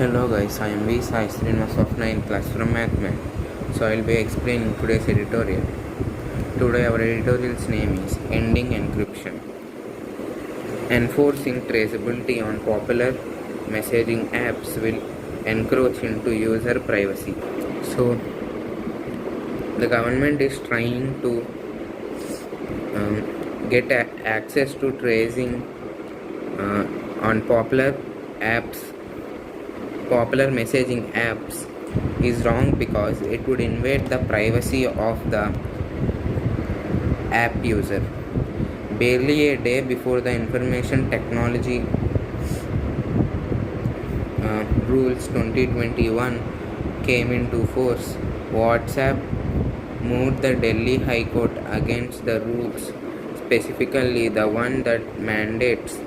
Hello guys, I am V. Sai Srinivas of 9th class from Mathman. So I will be explaining today's editorial. Today our editorial's name is Ending Encryption. Enforcing traceability on popular messaging apps will encroach into user privacy. So the government is trying to get access to tracing on popular messaging apps is wrong because it would invade the privacy of the app user. Barely a day before the Information Technology Rules 2021 came into force, WhatsApp moved the Delhi High Court against the rules, specifically the one that mandates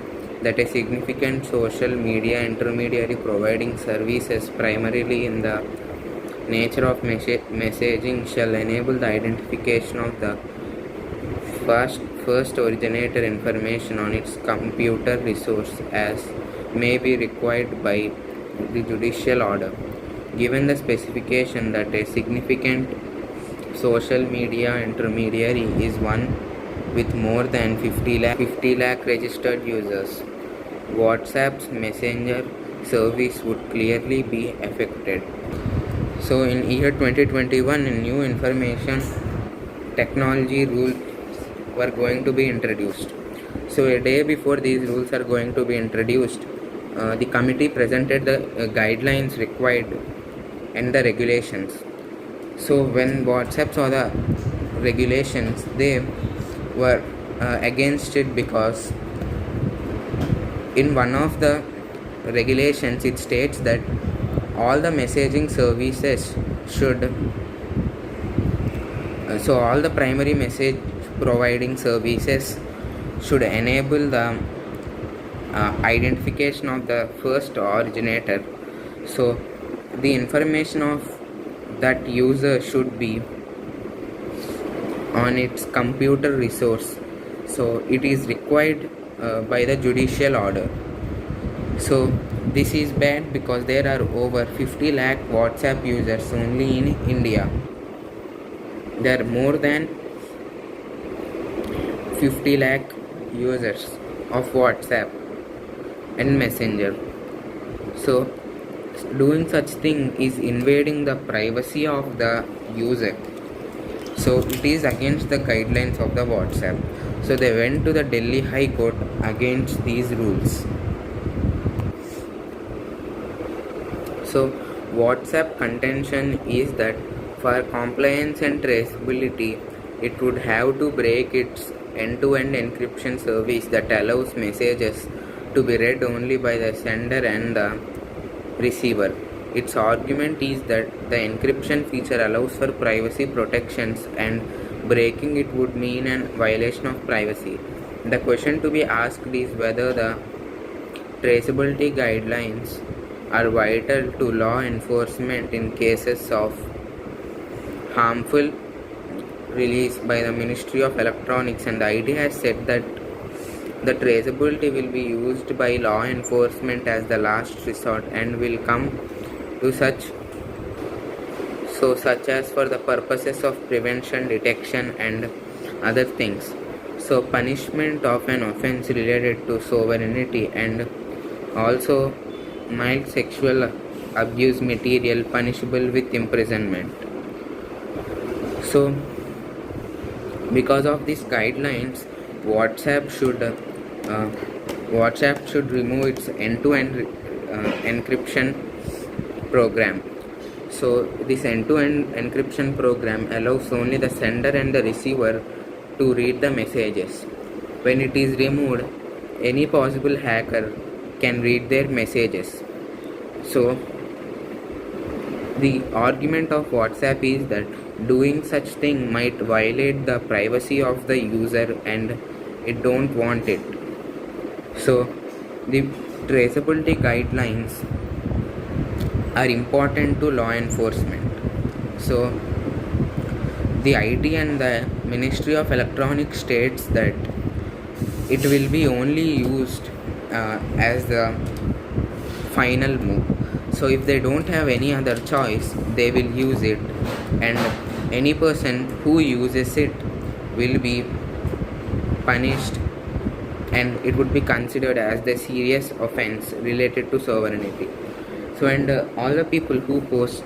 that a significant social media intermediary providing services primarily in the nature of messaging shall enable the identification of the first originator information on its computer resource as may be required by the judicial order. Given the specification that a significant social media intermediary is one with more than 50 lakh registered users, WhatsApp's messenger service would clearly be affected. So in year 2021, new information technology rules were going to be introduced. So a day before these rules are going to be introduced, the committee presented the guidelines required and the regulations. So when WhatsApp saw the regulations, they were against it because in one of the regulations it states that all the messaging services should all the primary message providing services should enable the identification of the first originator. So the information of that user should be on its computer resource. So it is required by the judicial order. So this is bad because there are over 50 lakh WhatsApp users only in India. There are more than 50 lakh users of WhatsApp and Messenger. So doing such thing is invading the privacy of the user. So it is against the guidelines of the WhatsApp. So they went to the Delhi High Court against these rules. So WhatsApp contention is that for compliance and traceability, it would have to break its end-to-end encryption service that allows messages to be read only by the sender and the receiver. Its argument is that the encryption feature allows for privacy protections and breaking it would mean a violation of privacy. The question to be asked is whether the traceability guidelines are vital to law enforcement in cases of harmful release by the Ministry of Electronics and IT has said that the traceability will be used by law enforcement as the last resort and will come to such as for the purposes of prevention, detection and other things. So punishment of an offense related to sovereignty and also mild sexual abuse material punishable with imprisonment. So because of these guidelines, WhatsApp should remove its end-to-end encryption program. So this end-to-end encryption program allows only the sender and the receiver to read the messages. When it is removed, any possible hacker can read their messages. So the argument of WhatsApp is that doing such thing might violate the privacy of the user and it don't want it. So the traceability guidelines are important to law enforcement. So the IT and the Ministry of Electronics states that it will be only used as the final move. So if they don't have any other choice, they will use it, and any person who uses it will be punished, and it would be considered as the serious offense related to sovereignty. So, and all the people who post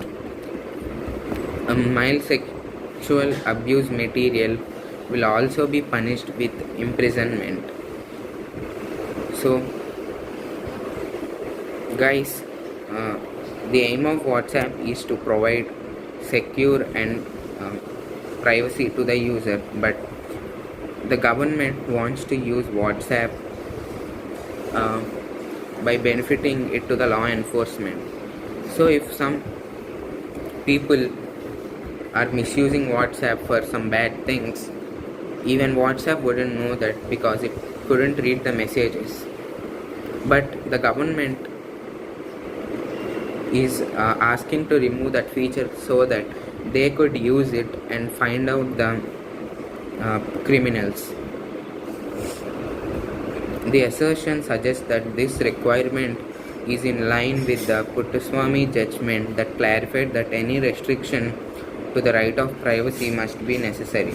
mild sexual abuse material will also be punished with imprisonment. So, guys, the aim of WhatsApp is to provide secure and privacy to the user, but the government wants to use WhatsApp uh, by benefiting it to the law enforcement. So if some people are misusing WhatsApp for some bad things, even WhatsApp wouldn't know that because it couldn't read the messages. But the government is asking to remove that feature so that they could use it and find out the criminals. The assertion suggests that this requirement is in line with the Puttaswamy judgment that clarified that any restriction to the right of privacy must be necessary,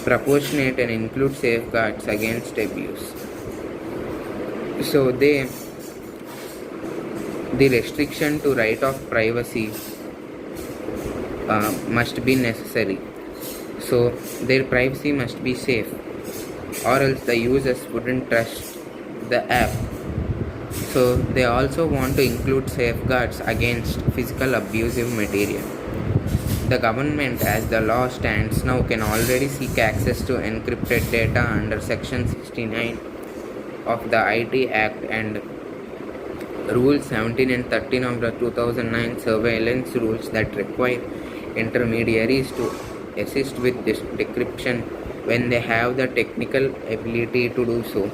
proportionate, and include safeguards against abuse. So the restriction to right of privacy must be necessary. So their privacy must be safe, or else the users wouldn't trust the app. So they also want to include safeguards against physical abusive material. The government, as the law stands now, can already seek access to encrypted data under Section 69 of the IT Act and Rules 17 and 13 of the 2009 surveillance rules that require intermediaries to assist with this decryption when they have the technical ability to do so.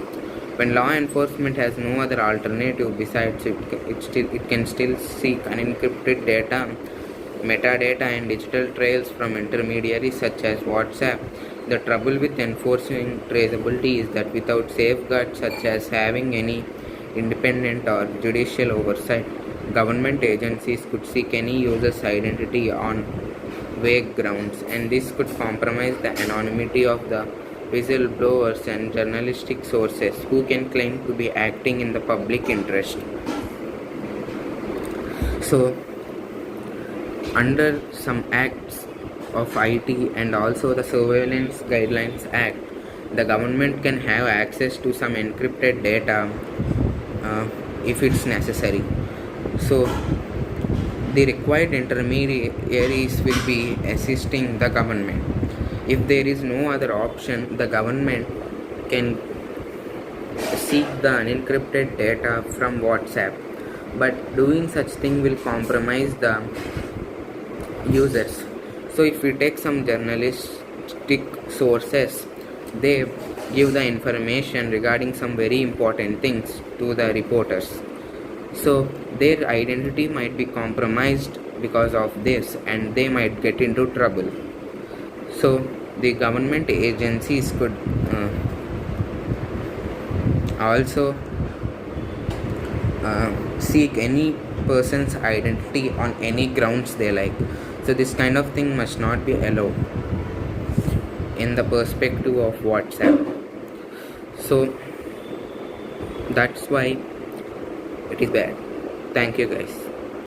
When law enforcement has no other alternative besides it can still seek unencrypted data, metadata, and digital trails from intermediaries such as WhatsApp. The trouble with enforcing traceability is that without safeguards such as having any independent or judicial oversight, government agencies could seek any user's identity on vague grounds, and this could compromise the anonymity of the whistleblowers and journalistic sources who can claim to be acting in the public interest. So, under some acts of IT and also the Surveillance Guidelines Act, the government can have access to some encrypted data if it's necessary. So the required intermediaries will be assisting the government. If there is no other option, the government can seek the unencrypted data from WhatsApp, but doing such thing will compromise the users. So if we take some journalistic sources, they give the information regarding some very important things to the reporters. So their identity might be compromised because of this, and they might get into trouble. So the government agencies could also seek any person's identity on any grounds they like. So this kind of thing must not be allowed in the perspective of WhatsApp. So that's why it is bad. Thank you, guys.